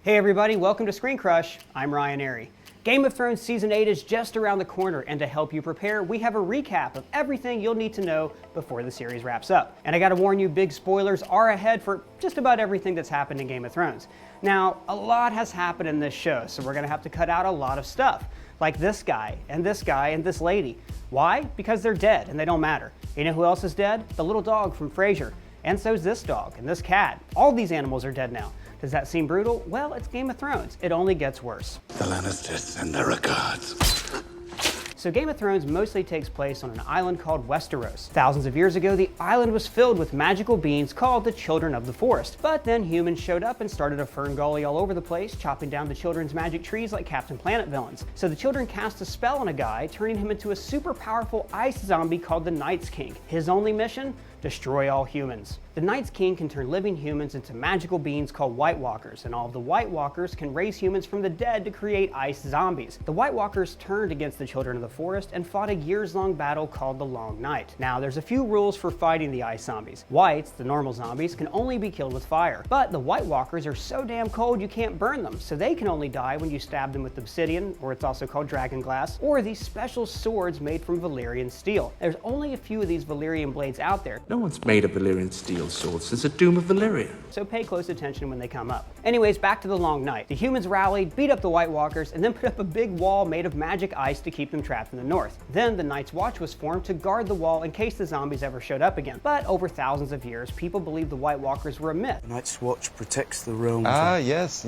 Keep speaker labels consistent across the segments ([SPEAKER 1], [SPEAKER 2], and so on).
[SPEAKER 1] Hey everybody, welcome to Screen Crush. I'm Ryan Airy. Game of Thrones Season 8 is just around the corner, and to help you prepare, we have a recap of everything you'll need to know before the series wraps up. And I gotta warn you, big spoilers are ahead for just about everything that's happened in Game of Thrones. Now, a lot has happened in this show, so we're gonna have to cut out a lot of stuff. Like this guy, and this lady. Why? Because they're dead, and they don't matter. You know who else is dead? The little dog from Frasier. And so's this dog, and this cat. All these animals are dead now. Does that seem brutal? Well, it's Game of Thrones. It only gets worse.
[SPEAKER 2] The Lannisters send their regards.
[SPEAKER 1] So Game of Thrones mostly takes place on an island called Westeros. Thousands of years ago, the island was filled with magical beings called the Children of the Forest. But then humans showed up and started a ferngully all over the place, chopping down the children's magic trees like Captain Planet villains. So the children cast a spell on a guy, turning him into a super powerful ice zombie called the Night's King. His only mission? Destroy all humans. The Night's King can turn living humans into magical beings called White Walkers, and all of the White Walkers can raise humans from the dead to create ice zombies. The White Walkers turned against the Children of the Forest and fought a years-long battle called the Long Night. Now, there's a few rules for fighting the ice zombies. Whites, the normal zombies, can only be killed with fire, but the White Walkers are so damn cold you can't burn them, so they can only die when you stab them with obsidian, or it's also called dragon glass, or these special swords made from Valyrian steel. There's only a few of these Valyrian blades out there.
[SPEAKER 2] No one's made of Valyrian steel swords since the Doom of Valyria.
[SPEAKER 1] So pay close attention when they come up. Anyways, back to the Long Night. The humans rallied, beat up the White Walkers, and then put up a big wall made of magic ice to keep them trapped in the north. Then the Night's Watch was formed to guard the wall in case the zombies ever showed up again. But over thousands of years, people believed the White Walkers were a myth.
[SPEAKER 3] The Night's Watch protects the realm.
[SPEAKER 4] Yes.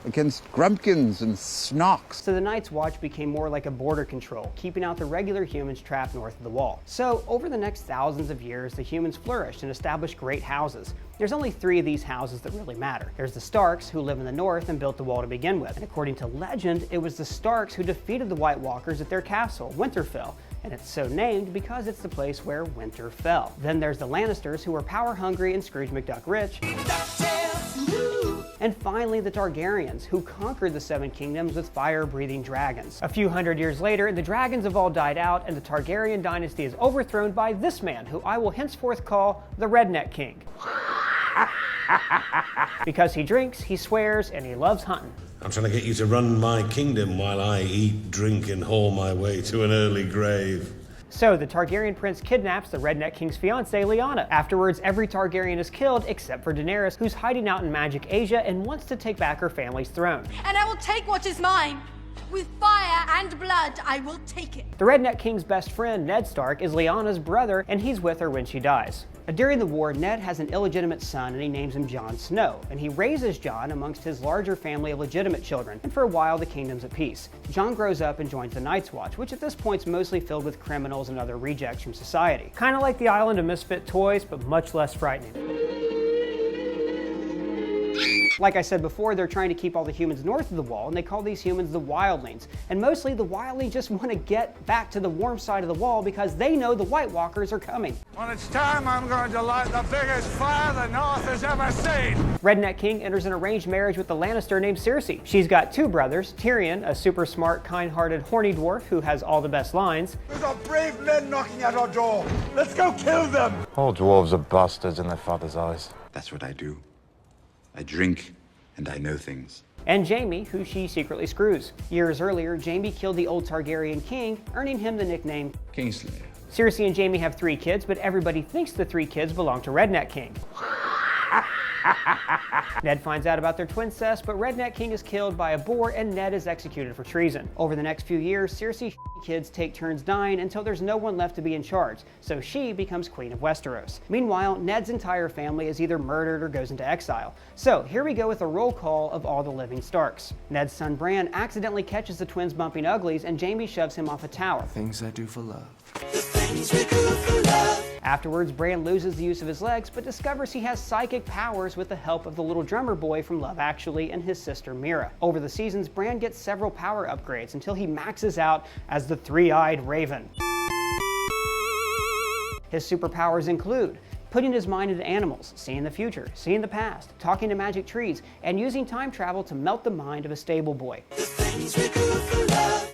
[SPEAKER 4] Against grumpkins and snocks.
[SPEAKER 1] So the Night's Watch became more like a border control, keeping out the regular humans trapped north of the wall. So over the next thousands of years, the humans flourished and established great houses. There's only 3 of these houses that really matter. There's the Starks, who live in the north and built the wall to begin with. And according to legend, it was the Starks who defeated the White Walkers at their castle, Winterfell. And it's so named because it's the place where winter fell. Then there's the Lannisters, who were power-hungry and Scrooge McDuck rich. And finally, the Targaryens, who conquered the 7 kingdoms with fire-breathing dragons. A few hundred years later, the dragons have all died out, and the Targaryen dynasty is overthrown by this man, who I will henceforth call the Redneck King. Because he drinks, he swears, and he loves hunting.
[SPEAKER 5] I'm trying to get you to run my kingdom while I eat, drink, and haul my way to an early grave.
[SPEAKER 1] So the Targaryen prince kidnaps the Redneck King's fiancée, Lyanna. Afterwards, every Targaryen is killed except for Daenerys, who's hiding out in Magic Asia and wants to take back her family's throne.
[SPEAKER 6] And I will take what is mine. With fire and blood, I will take it.
[SPEAKER 1] The Redneck King's best friend, Ned Stark, is Lyanna's brother, and he's with her when she dies. During the war, Ned has an illegitimate son, and he names him Jon Snow, and he raises Jon amongst his larger family of legitimate children, and for a while the kingdom's at peace. Jon grows up and joins the Night's Watch, which at this point is mostly filled with criminals and other rejects from society. Kind of like the island of misfit toys, but much less frightening. Like I said before, they're trying to keep all the humans north of the wall, and they call these humans the wildlings. And mostly the wildlings just want to get back to the warm side of the wall because they know the White Walkers are coming.
[SPEAKER 7] When it's time, I'm going to light the biggest fire the North has ever seen.
[SPEAKER 1] Redneck King enters an arranged marriage with the Lannister named Cersei. She's got 2 brothers, Tyrion, a super smart, kind-hearted, horny dwarf who has all the best lines.
[SPEAKER 7] We've got brave men knocking at our door. Let's go kill them.
[SPEAKER 4] All dwarves are bastards in their father's eyes.
[SPEAKER 2] That's what I do. I drink and I know things.
[SPEAKER 1] And Jaime, who she secretly screws. Years earlier, Jaime killed the old Targaryen king, earning him the nickname
[SPEAKER 2] Kingslayer.
[SPEAKER 1] Cersei and Jaime have 3 kids, but everybody thinks the 3 kids belong to Redneck King. Ned finds out about their twincest, but Redneck King is killed by a boar and Ned is executed for treason. Over the next few years, Cersei's kids take turns dying until there's no one left to be in charge, so she becomes Queen of Westeros. Meanwhile, Ned's entire family is either murdered or goes into exile. So here we go with a roll call of all the living Starks. Ned's son Bran accidentally catches the twins bumping uglies, and Jaime shoves him off a tower.
[SPEAKER 3] Things I do for love.
[SPEAKER 1] Afterwards, Bran loses the use of his legs, but discovers he has psychic powers with the help of the little drummer boy from Love Actually and his sister Mira. Over the seasons, Bran gets several power upgrades until he maxes out as the 3-eyed Raven. His superpowers include putting his mind into animals, seeing the future, seeing the past, talking to magic trees, and using time travel to melt the mind of a stable boy.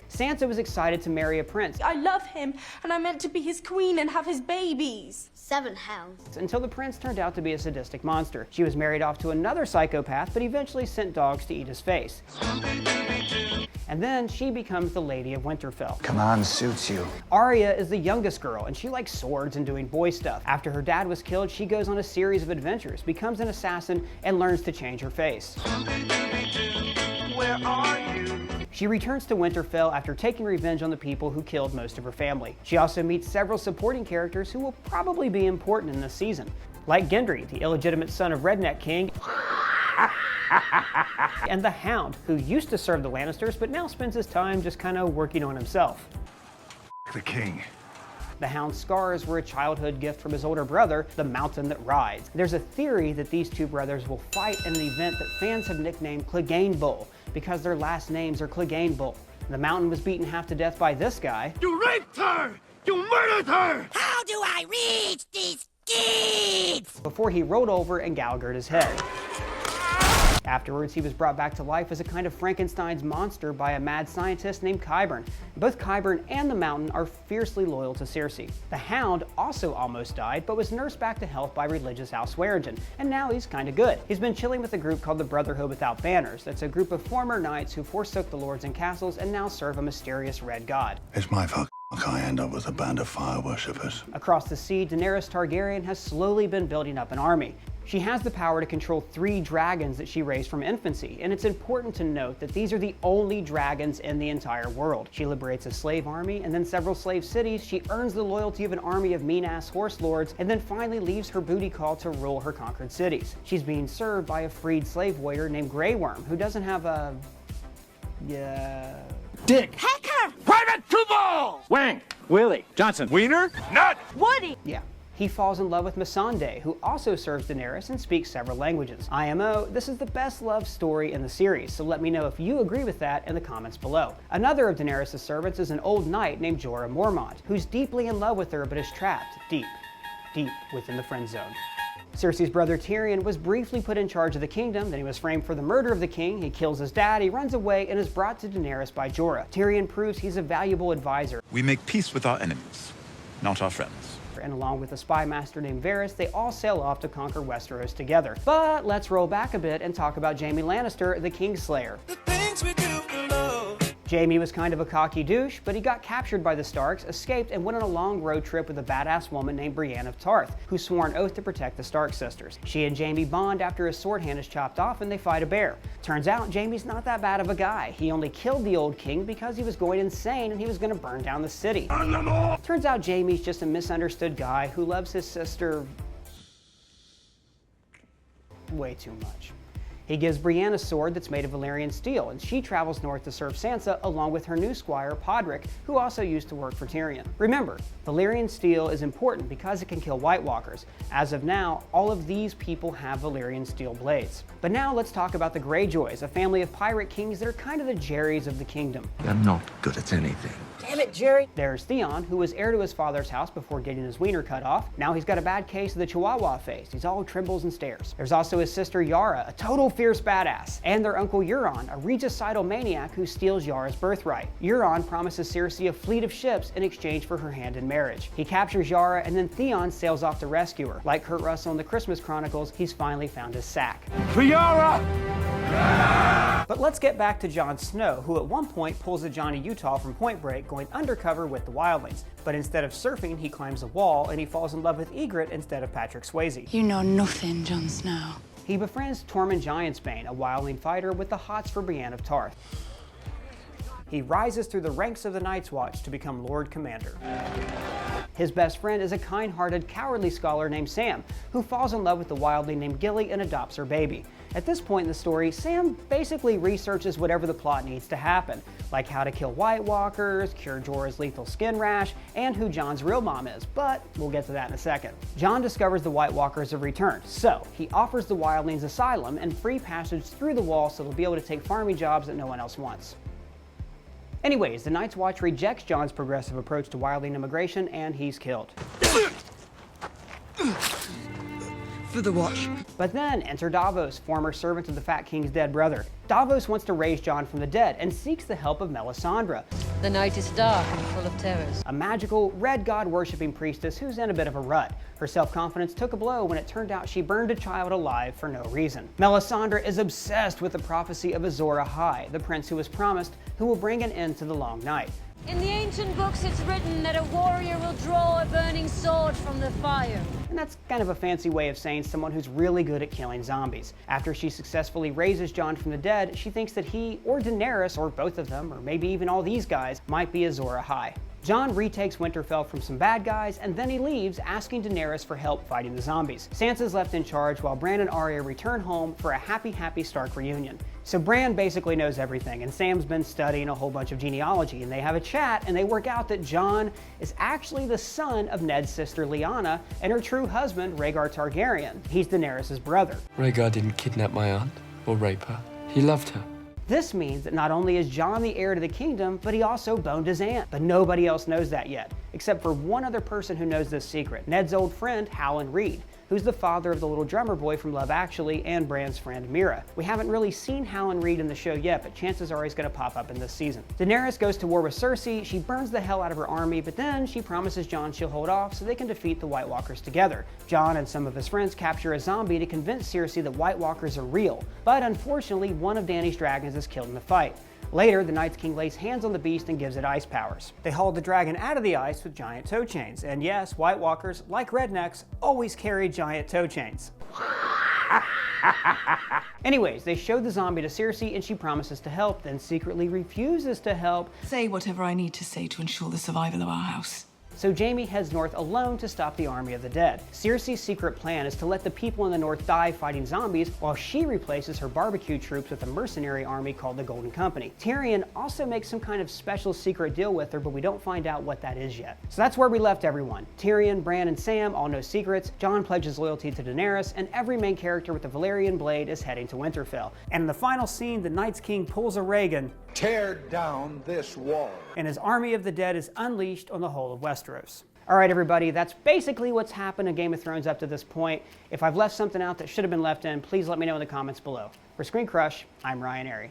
[SPEAKER 1] Sansa was excited to marry a prince.
[SPEAKER 6] I love him, and I meant to be his queen and have his babies. 7 hounds.
[SPEAKER 1] Until the prince turned out to be a sadistic monster. She was married off to another psychopath, but eventually sent dogs to eat his face. And then she becomes the Lady of Winterfell.
[SPEAKER 3] Command suits you.
[SPEAKER 1] Arya is the youngest girl, and she likes swords and doing boy stuff. After her dad was killed, she goes on a series of adventures, becomes an assassin, and learns to change her face.
[SPEAKER 7] Where are you?
[SPEAKER 1] She returns to Winterfell after taking revenge on the people who killed most of her family. She also meets several supporting characters who will probably be important in this season, like Gendry, the illegitimate son of Redneck King, and the Hound, who used to serve the Lannisters but now spends his time just kind of working on himself.
[SPEAKER 7] The king.
[SPEAKER 1] The Hound's scars were a childhood gift from his older brother, the Mountain That Rides. There's a theory that these two brothers will fight in an event that fans have nicknamed Clegane Bowl, because their last names are Clegane Bowl. The Mountain was beaten half to death by this guy.
[SPEAKER 7] You raped her! You murdered her!
[SPEAKER 8] How do I reach these kids?
[SPEAKER 1] Before he rolled over and gouged his head. Afterwards, he was brought back to life as a kind of Frankenstein's monster by a mad scientist named Qyburn. Both Qyburn and the Mountain are fiercely loyal to Cersei. The Hound also almost died, but was nursed back to health by religious House Swearingen, and now he's kinda good. He's been chilling with a group called the Brotherhood Without Banners. That's a group of former knights who forsook the lords and castles and now serve a mysterious red god.
[SPEAKER 7] It's my fuck. I end up with a band of fire worshippers.
[SPEAKER 1] Across the sea, Daenerys Targaryen has slowly been building up an army. She has the power to control 3 dragons that she raised from infancy, and it's important to note that these are the only dragons in the entire world. She liberates a slave army and then several slave cities, she earns the loyalty of an army of mean-ass horse lords, and then finally leaves her booty call to rule her conquered cities. She's being served by a freed slave warrior named Grey Worm, who doesn't have a...
[SPEAKER 7] Dick!
[SPEAKER 8] Hacker!
[SPEAKER 7] Private Tubal!
[SPEAKER 9] Wang! Willie! Johnson!
[SPEAKER 7] Wiener? Nut!
[SPEAKER 8] Woody!
[SPEAKER 1] Yeah. He falls in love with Missandei, who also serves Daenerys and speaks several languages. IMO, this is the best love story in the series, so let me know if you agree with that in the comments below. Another of Daenerys' servants is an old knight named Jorah Mormont, who's deeply in love with her but is trapped deep within the friend zone. Cersei's brother Tyrion was briefly put in charge of the kingdom, then he was framed for the murder of the king, he kills his dad, he runs away, and is brought to Daenerys by Jorah. Tyrion proves he's a valuable advisor.
[SPEAKER 2] We make peace with our enemies, not our friends.
[SPEAKER 1] And along with a spy master named Varys, they all sail off to conquer Westeros together. But let's roll back a bit and talk about Jaime Lannister, the Kingslayer.
[SPEAKER 3] The things we do for love.
[SPEAKER 1] Jaime was kind of a cocky douche, but he got captured by the Starks, escaped, and went on a long road trip with a badass woman named Brienne of Tarth, who swore an oath to protect the Stark sisters. She and Jaime bond after his sword hand is chopped off and they fight a bear. Turns out Jaime's not that bad of a guy. He only killed the old king because he was going insane and he was going to burn down the city. Turns out Jaime's just a misunderstood guy who loves his sister way too much. He gives Brienne a sword that's made of Valyrian steel, and she travels north to serve Sansa along with her new squire, Podrick, who also used to work for Tyrion. Remember, Valyrian steel is important because it can kill White Walkers. As of now, all of these people have Valyrian steel blades. But now let's talk about the Greyjoys, a family of pirate kings that are kind of the Jerrys of the kingdom.
[SPEAKER 2] I'm not good at anything.
[SPEAKER 8] Damn it, Jerry!
[SPEAKER 1] There's Theon, who was heir to his father's house before getting his wiener cut off. Now he's got a bad case of the Chihuahua face. He's all trembles and stares. There's also his sister Yara, a total fierce badass, and their uncle Euron, a regicidal maniac who steals Yara's birthright. Euron promises Cersei a fleet of ships in exchange for her hand in marriage. He captures Yara, and then Theon sails off to rescue her. Like Kurt Russell in the Christmas Chronicles, he's finally found his sack.
[SPEAKER 7] Yara!
[SPEAKER 1] But let's get back to Jon Snow, who at one point pulls a Johnny Utah from Point Break going undercover with the wildlings. But instead of surfing, he climbs a wall and he falls in love with Ygritte instead of Patrick Swayze.
[SPEAKER 10] You know nothing, Jon Snow.
[SPEAKER 1] He befriends Tormund Giantsbane, a wildling fighter with the hots for Brienne of Tarth. He rises through the ranks of the Night's Watch to become Lord Commander. His best friend is a kind-hearted, cowardly scholar named Sam, who falls in love with the wildling named Gilly and adopts her baby. At this point in the story, Sam basically researches whatever the plot needs to happen, like how to kill White Walkers, cure Jorah's lethal skin rash, and who Jon's real mom is, but we'll get to that in a second. Jon discovers the White Walkers have returned, so he offers the wildlings asylum and free passage through the wall so they'll be able to take farming jobs that no one else wants. Anyways, the Night's Watch rejects Jon's progressive approach to wildling immigration, and he's killed.
[SPEAKER 10] for the watch.
[SPEAKER 1] But then enter Davos, former servant of the Fat King's dead brother. Davos wants to raise Jon from the dead and seeks the help of Melisandre,
[SPEAKER 11] The night is dark and full of terrors.
[SPEAKER 1] a magical, red god-worshipping priestess who's in a bit of a rut. Her self-confidence took a blow when it turned out she burned a child alive for no reason. Melisandre is obsessed with the prophecy of Azor Ahai, the prince who was promised, who will bring an end to the long night.
[SPEAKER 11] In the ancient books it's written that a warrior will draw a burning sword from the fire.
[SPEAKER 1] And that's kind of a fancy way of saying someone who's really good at killing zombies. After she successfully raises Jon from the dead, she thinks that he, or Daenerys, or both of them, or maybe even all these guys, might be Azor Ahai. Jon retakes Winterfell from some bad guys, and then he leaves, asking Daenerys for help fighting the zombies. Sansa's left in charge while Bran and Arya return home for a happy Stark reunion. So Bran basically knows everything, and Sam's been studying a whole bunch of genealogy, and they have a chat, and they work out that Jon is actually the son of Ned's sister Lyanna and her true husband, Rhaegar Targaryen. He's Daenerys' brother.
[SPEAKER 12] Rhaegar didn't kidnap my aunt or rape her. He loved her.
[SPEAKER 1] This means that not only is Jon the heir to the kingdom, but he also boned his aunt. But nobody else knows that yet, except for one other person who knows this secret, Ned's old friend, Howland Reed, who's the father of the little drummer boy from Love Actually and Bran's friend Mira. We haven't really seen Howland Reed in the show yet, but chances are he's gonna pop up in this season. Daenerys goes to war with Cersei, she burns the hell out of her army, but then she promises Jon she'll hold off so they can defeat the White Walkers together. Jon and some of his friends capture a zombie to convince Cersei that White Walkers are real, but unfortunately one of Dany's dragons is killed in the fight. Later, the Night's King lays hands on the beast and gives it ice powers. They hauled the dragon out of the ice with giant toe chains. And yes, White Walkers, like rednecks, always carry giant toe chains. Anyways, they show the zombie to Cersei and she promises to help, then secretly refuses to help.
[SPEAKER 10] Say whatever I need to say to ensure the survival of our house.
[SPEAKER 1] So Jaime heads north alone to stop the army of the dead. Cersei's secret plan is to let the people in the north die fighting zombies while she replaces her barbecue troops with a mercenary army called the Golden Company. Tyrion also makes some kind of special secret deal with her, but we don't find out what that is yet. So that's where we left everyone. Tyrion, Bran, and Sam all know secrets, Jon pledges loyalty to Daenerys, and every main character with a Valyrian blade is heading to Winterfell. And in the final scene, the Night's King pulls a Reagan.
[SPEAKER 7] Tear down this wall.
[SPEAKER 1] And his army of the dead is unleashed on the whole of Westeros. All right, everybody, that's basically what's happened in Game of Thrones up to this point. If I've left something out that should have been left in, please let me know in the comments below. For Screen Crush, I'm Ryan Airy.